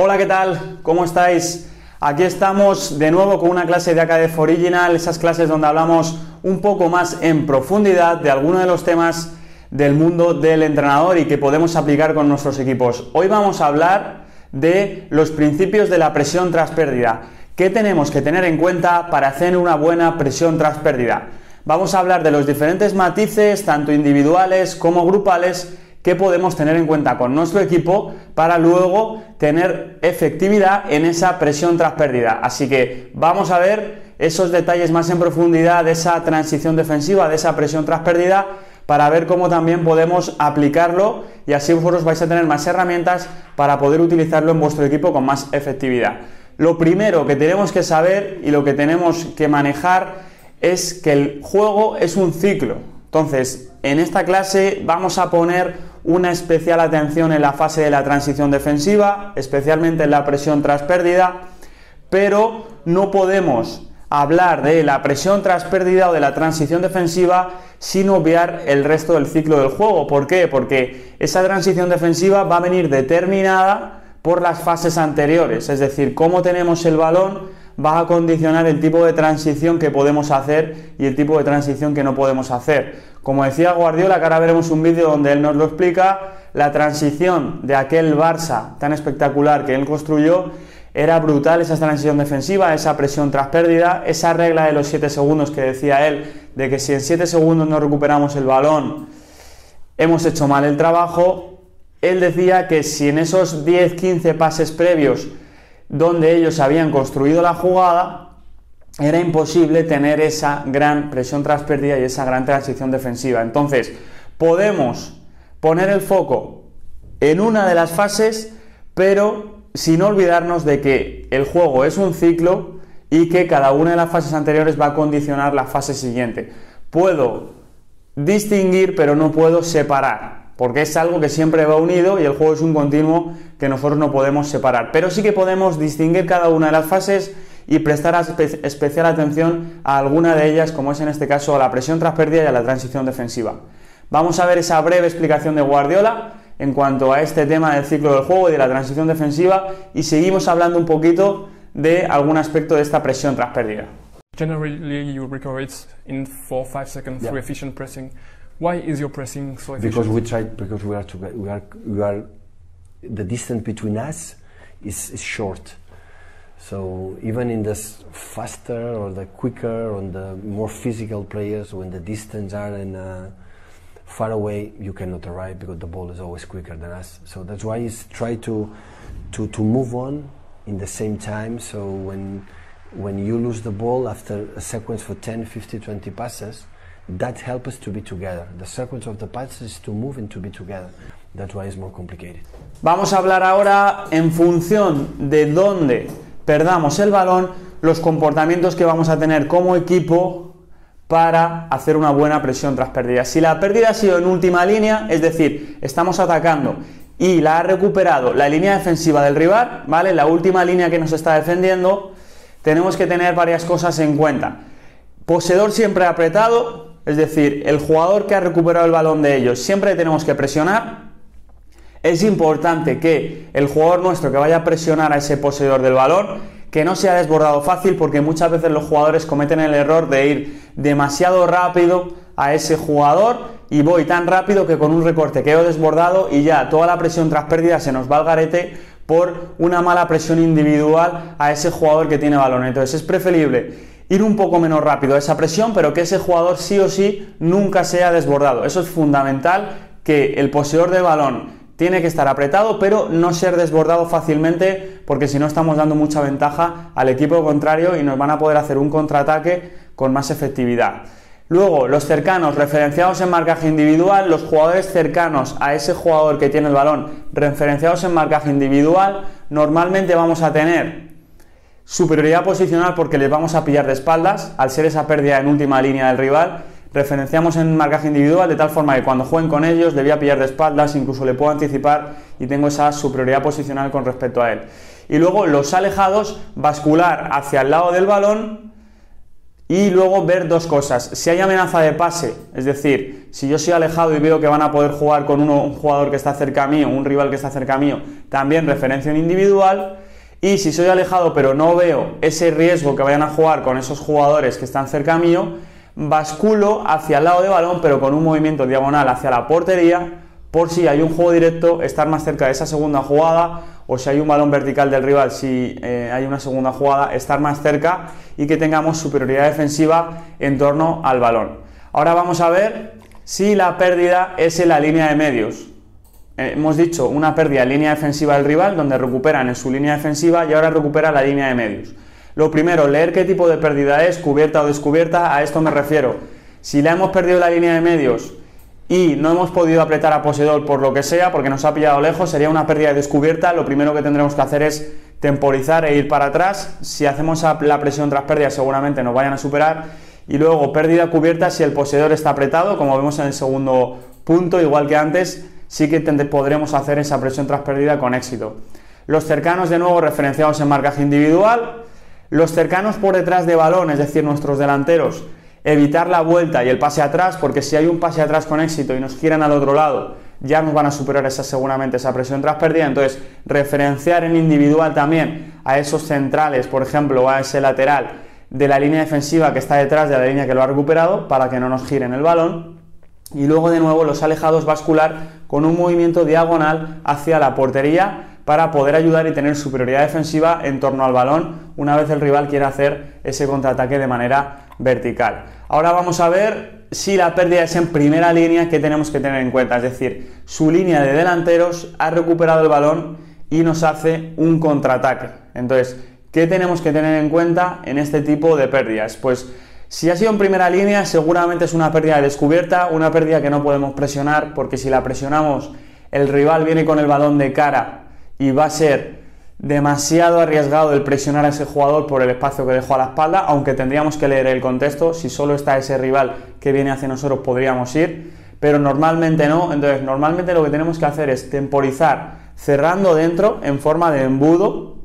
Hola, ¿qué tal? ¿Cómo estáis? Aquí estamos de nuevo con una clase de AKDF Original, esas clases donde hablamos un poco más en profundidad de algunos de los temas del mundo del entrenador y que podemos aplicar con nuestros equipos. Hoy vamos a hablar de los principios de la presión tras pérdida. ¿Qué tenemos que tener en cuenta para hacer una buena presión tras pérdida? Vamos a hablar de los diferentes matices, tanto individuales como grupales, que podemos tener en cuenta con nuestro equipo para luego tener efectividad en esa presión tras pérdida. Así que vamos a ver esos detalles más en profundidad de esa transición defensiva, de esa presión tras pérdida, para ver cómo también podemos aplicarlo y así vosotros vais a tener más herramientas para poder utilizarlo en vuestro equipo con más efectividad. Lo primero que tenemos que saber y lo que tenemos que manejar es que el juego es un ciclo. Entonces, en esta clase vamos a poner una especial atención en la fase de la transición defensiva, especialmente en la presión tras pérdida, pero no podemos hablar de la presión tras pérdida o de la transición defensiva sin obviar el resto del ciclo del juego. ¿Por qué? Porque esa transición defensiva va a venir determinada por las fases anteriores, es decir, cómo tenemos el balón va a condicionar el tipo de transición que podemos hacer y el tipo de transición que no podemos hacer. Como decía Guardiola, que ahora veremos un vídeo donde él nos lo explica, la transición de aquel Barça tan espectacular que él construyó era brutal, esa transición defensiva, esa presión tras pérdida, esa regla de los 7 segundos que decía él, de que si en 7 segundos no recuperamos el balón, hemos hecho mal el trabajo. Él decía que si en esos 10-15 pases previos donde ellos habían construido la jugada, era imposible tener esa gran presión tras pérdida y esa gran transición defensiva. Entonces, podemos poner el foco en una de las fases, pero sin olvidarnos de que el juego es un ciclo y que cada una de las fases anteriores va a condicionar la fase siguiente. Puedo distinguir, pero no puedo separar, porque es algo que siempre va unido y el juego es un continuo que nosotros no podemos separar. Pero sí que podemos distinguir cada una de las fases y prestar especial atención a alguna de ellas, como es en este caso a la presión tras pérdida y a la transición defensiva. Vamos a ver esa breve explicación de Guardiola en cuanto a este tema del ciclo del juego y de la transición defensiva, y seguimos hablando un poquito de algún aspecto de esta presión tras pérdida. Generally, you recover it in 4 or 5 seconds through efficient pressing. Why is your pressing so efficient? Because we are the distance between us is short. So even in the faster or the quicker or the more physical players, when the distance are far away, you cannot arrive because the ball is always quicker than us. So that's why it's try to move on in the same time. So when you lose the ball after a sequence for 10, 50, 20 passes, that helps us to be together. The sequence of the passes is to move and to be together. That's why it's more complicated. Vamos a hablar ahora en función de dónde perdamos el balón, los comportamientos que vamos a tener como equipo para hacer una buena presión tras pérdida. Si la pérdida ha sido en última línea, es decir, estamos atacando y la ha recuperado la línea defensiva del rival, ¿vale? La última línea que nos está defendiendo, tenemos que tener varias cosas en cuenta. Poseedor siempre apretado, es decir, el jugador que ha recuperado el balón de ellos, siempre tenemos que presionar. Es importante que el jugador nuestro que vaya a presionar a ese poseedor del balón, que no sea desbordado fácil, porque muchas veces los jugadores cometen el error de ir demasiado rápido a ese jugador y voy tan rápido que con un recorte quedo desbordado y ya toda la presión tras pérdida se nos va al garete por una mala presión individual a ese jugador que tiene balón. Entonces es preferible ir un poco menos rápido a esa presión, pero que ese jugador sí o sí nunca sea desbordado. Eso es fundamental, que el poseedor del balón tiene que estar apretado, pero no ser desbordado fácilmente, porque si no estamos dando mucha ventaja al equipo contrario y nos van a poder hacer un contraataque con más efectividad. Luego, los cercanos, referenciados en marcaje individual, los jugadores cercanos a ese jugador que tiene el balón, referenciados en marcaje individual, normalmente vamos a tener superioridad posicional porque les vamos a pillar de espaldas, al ser esa pérdida en última línea del rival. Referenciamos en marcaje individual de tal forma que cuando jueguen con ellos le voy a pillar de espaldas, incluso le puedo anticipar y tengo esa superioridad posicional con respecto a él. Y luego los alejados, bascular hacia el lado del balón Y luego ver dos cosas, si hay amenaza de pase, es decir, si yo soy alejado y veo que van a poder jugar con un jugador que está cerca mío, un rival que está cerca mío, también referencio en individual. Y si soy alejado pero no veo ese riesgo que vayan a jugar con esos jugadores que están cerca mío, basculo hacia el lado de balón pero con un movimiento diagonal hacia la portería, por si hay un juego directo, estar más cerca de esa segunda jugada, o si hay un balón vertical del rival, si hay una segunda jugada, estar más cerca y que tengamos superioridad defensiva en torno al balón. Ahora vamos a ver si la pérdida es en la línea de medios. Hemos dicho una pérdida en línea defensiva del rival, donde recuperan en su línea defensiva, y ahora recupera la línea de medios. Lo primero, leer qué tipo de pérdida es, cubierta o descubierta. A esto me refiero. Si la hemos perdido en la línea de medios y no hemos podido apretar a poseedor por lo que sea, porque nos ha pillado lejos, sería una pérdida de descubierta. Lo primero que tendremos que hacer es temporizar e ir para atrás. Si hacemos la presión tras pérdida, seguramente nos vayan a superar. Y luego pérdida cubierta si el poseedor está apretado, como vemos en el segundo punto, igual que antes, sí que podremos hacer esa presión tras pérdida con éxito. Los cercanos, de nuevo, referenciados en marcaje individual. Los cercanos por detrás de balón, es decir, nuestros delanteros, evitar la vuelta y el pase atrás, porque si hay un pase atrás con éxito y nos giran al otro lado, ya nos van a superar seguramente esa presión tras pérdida. Entonces, referenciar en individual también a esos centrales, por ejemplo, o a ese lateral de la línea defensiva que está detrás de la línea que lo ha recuperado, para que no nos giren el balón. Y luego, de nuevo, los alejados, bascular con un movimiento diagonal hacia la portería para poder ayudar y tener superioridad defensiva en torno al balón una vez el rival quiera hacer ese contraataque de manera vertical. Ahora vamos a ver si la pérdida es en primera línea, que tenemos que tener en cuenta, es decir, su línea de delanteros ha recuperado el balón y nos hace un contraataque. Entonces, ¿qué tenemos que tener en cuenta en este tipo de pérdidas? Pues si ha sido en primera línea, seguramente es una pérdida de descubierta, una pérdida que no podemos presionar, porque si la presionamos, el rival viene con el balón de cara y va a ser demasiado arriesgado el presionar a ese jugador por el espacio que dejó a la espalda, aunque tendríamos que leer el contexto. Si solo está ese rival que viene hacia nosotros, podríamos ir, pero normalmente no. Entonces, normalmente lo que tenemos que hacer es temporizar cerrando dentro en forma de embudo,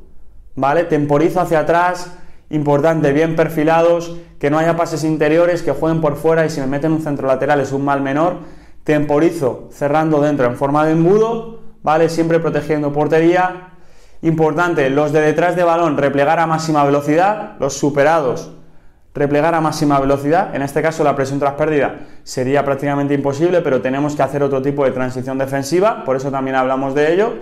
¿vale? Temporizo hacia atrás, importante, bien perfilados, que no haya pases interiores, que jueguen por fuera, y si me meten un centro lateral es un mal menor. Temporizo cerrando dentro en forma de embudo, ¿vale? Siempre protegiendo portería. Importante, los de detrás de balón, replegar a máxima velocidad, los superados, replegar a máxima velocidad. En este caso la presión tras pérdida sería prácticamente imposible, pero tenemos que hacer otro tipo de transición defensiva, por eso también hablamos de ello.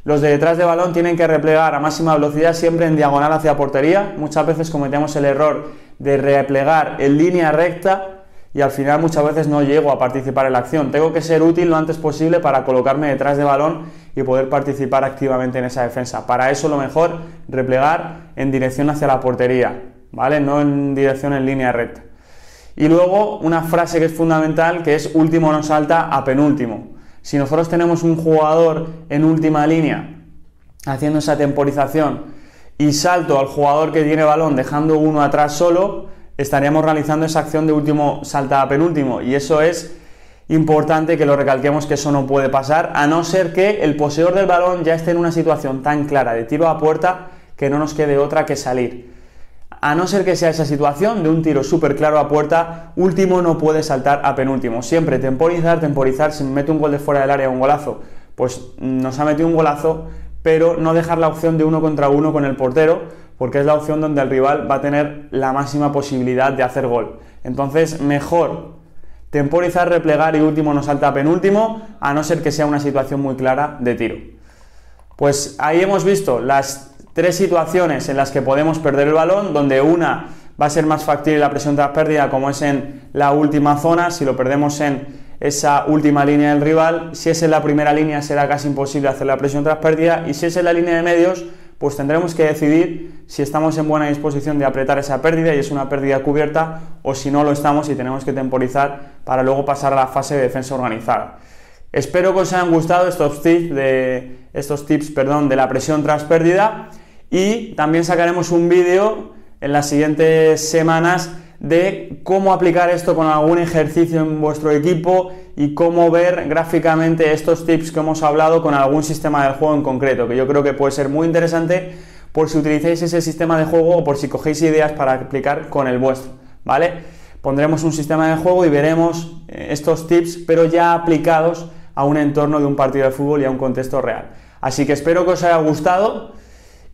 Los de detrás de balón tienen que replegar a máxima velocidad, siempre en diagonal hacia portería. Muchas veces cometemos el error de replegar en línea recta y al final muchas veces no llego a participar en la acción. Tengo que ser útil lo antes posible para colocarme detrás de balón y poder participar activamente en esa defensa. Para eso lo mejor, replegar en dirección hacia la portería, ¿vale? No en dirección en línea recta. Y luego una frase que es fundamental, que es último no salta a penúltimo. Si nosotros tenemos un jugador en última línea haciendo esa temporización y salto al jugador que tiene balón dejando uno atrás solo, estaríamos realizando esa acción de último salta a penúltimo, y eso es importante que lo recalquemos, que eso no puede pasar, a no ser que el poseedor del balón ya esté en una situación tan clara de tiro a puerta que no nos quede otra que salir. A no ser que sea esa situación de un tiro súper claro a puerta, último no puede saltar a penúltimo. Siempre temporizar, si me mete un gol de fuera del área o un golazo, pues nos ha metido un golazo, pero no dejar la opción de 1 contra 1 con el portero, porque es la opción donde el rival va a tener la máxima posibilidad de hacer gol. Entonces, mejor temporizar, replegar y último no salta a penúltimo, a no ser que sea una situación muy clara de tiro. Pues ahí hemos visto las 3 situaciones en las que podemos perder el balón, donde una va a ser más factible la presión tras pérdida, como es en la última zona, si lo perdemos en esa última línea del rival. Si es en la primera línea será casi imposible hacer la presión tras pérdida, y si es en la línea de medios, pues tendremos que decidir si estamos en buena disposición de apretar esa pérdida y es una pérdida cubierta, o si no lo estamos y tenemos que temporizar para luego pasar a la fase de defensa organizada. Espero que os hayan gustado estos tips de la presión tras pérdida, y también sacaremos un vídeo en las siguientes semanas de cómo aplicar esto con algún ejercicio en vuestro equipo y cómo ver gráficamente estos tips que hemos hablado con algún sistema de juego en concreto, que yo creo que puede ser muy interesante por si utilizáis ese sistema de juego o por si cogéis ideas para aplicar con el vuestro, ¿vale? Pondremos un sistema de juego y veremos estos tips, pero ya aplicados a un entorno de un partido de fútbol y a un contexto real. Así que espero que os haya gustado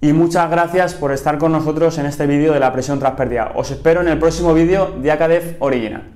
y muchas gracias por estar con nosotros en este vídeo de la presión tras pérdida. Os espero en el próximo vídeo de Acadev Original.